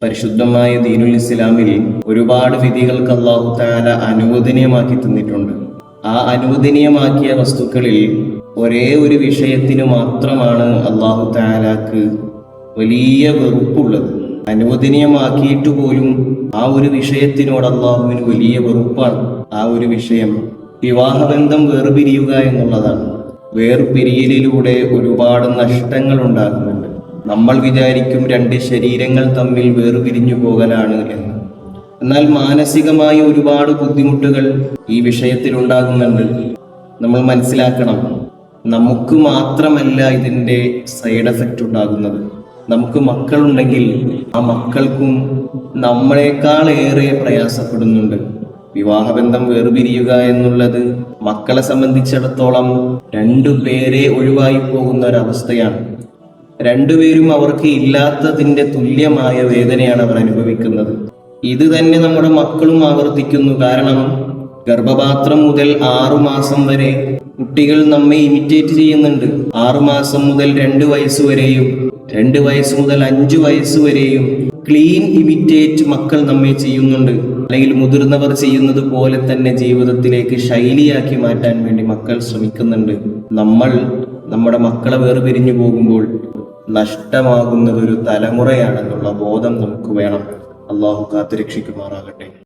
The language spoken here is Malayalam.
പരിശുദ്ധമായ ദീനുൽ ഇസ്ലാമിൽ ഒരുപാട് വിധികൾക്ക് അല്ലാഹു തആല അനുവദനീയമാക്കി തന്നിട്ടുണ്ട്. ആ അനുവദനീയമാക്കിയ വസ്തുക്കളിൽ ഒരേ ഒരു വിഷയത്തിന് മാത്രമാണ് അല്ലാഹു തആലാക്ക് വലിയ വെറുപ്പുള്ളത്. അനുവദനീയമാക്കിയിട്ട് പോലും ആ ഒരു വിഷയത്തിനോട് അല്ലാഹുവിന് വലിയ വെറുപ്പാണ്. ആ ഒരു വിഷയം വിവാഹബന്ധം വേർപിരിയുക എന്നുള്ളതാണ്. വേർപിരിയലിലൂടെ ഒരുപാട് നഷ്ടങ്ങൾ ഉണ്ടാകുന്നുണ്ട്. നമ്മൾ വിചാരിക്കും രണ്ട് ശരീരങ്ങൾ തമ്മിൽ വേർപിരിഞ്ഞു പോകലാണ് എന്ന്. എന്നാൽ മാനസികമായ ഒരുപാട് ബുദ്ധിമുട്ടുകൾ ഈ വിഷയത്തിൽ ഉണ്ടാകുന്നുണ്ട്. നമ്മൾ മനസ്സിലാക്കണം, നമുക്ക് മാത്രമല്ല ഇതിൻ്റെ സൈഡ് എഫക്റ്റ് ഉണ്ടാകുന്നത്. നമുക്ക് മക്കളുണ്ടെങ്കിൽ ആ മക്കൾക്കും നമ്മളെക്കാൾ ഏറെ പ്രയാസപ്പെടുന്നുണ്ട്. വിവാഹബന്ധം വേർപിരിയുക എന്നുള്ളത് മക്കളെ സംബന്ധിച്ചിടത്തോളം രണ്ടുപേരെ ഒഴിവായി പോകുന്ന ഒരവസ്ഥയാണ്. രണ്ടുപേരും അവർക്ക് ഇല്ലാത്തതിൻ്റെ തുല്യമായ വേദനയാണ് അവർ അനുഭവിക്കുന്നത്. ഇത് തന്നെ നമ്മുടെ മക്കളും ആവർത്തിക്കുന്നു. കാരണം ഗർഭപാത്രം മുതൽ 6 മാസം വരെ കുട്ടികൾ നമ്മെ ഇമിറ്റേറ്റ് ചെയ്യുന്നുണ്ട്. 6 മാസം മുതൽ 2 വയസ്സ് വരെയും 2 വയസ്സ് മുതൽ 5 വയസ്സ് വരെയും ക്ലീൻ ഇമിറ്റേറ്റ് മക്കൾ നമ്മെ ചെയ്യുന്നുണ്ട്. അല്ലെങ്കിൽ മുതിർന്നവർ ചെയ്യുന്നത് പോലെ തന്നെ ജീവിതത്തിലേക്ക് ശൈലിയാക്കി മാറ്റാൻ വേണ്ടി മക്കൾ ശ്രമിക്കുന്നുണ്ട്. നമ്മൾ നമ്മുടെ മക്കളെ വേർപിരിഞ്ഞു പോകുമ്പോൾ നഷ്ടമാകുന്നത് ഒരു തലമുറയാണെന്നുള്ള ബോധം നമുക്ക് വേണം. അള്ളാഹു കാത്തുരക്ഷിക്കുമാറാകട്ടെ.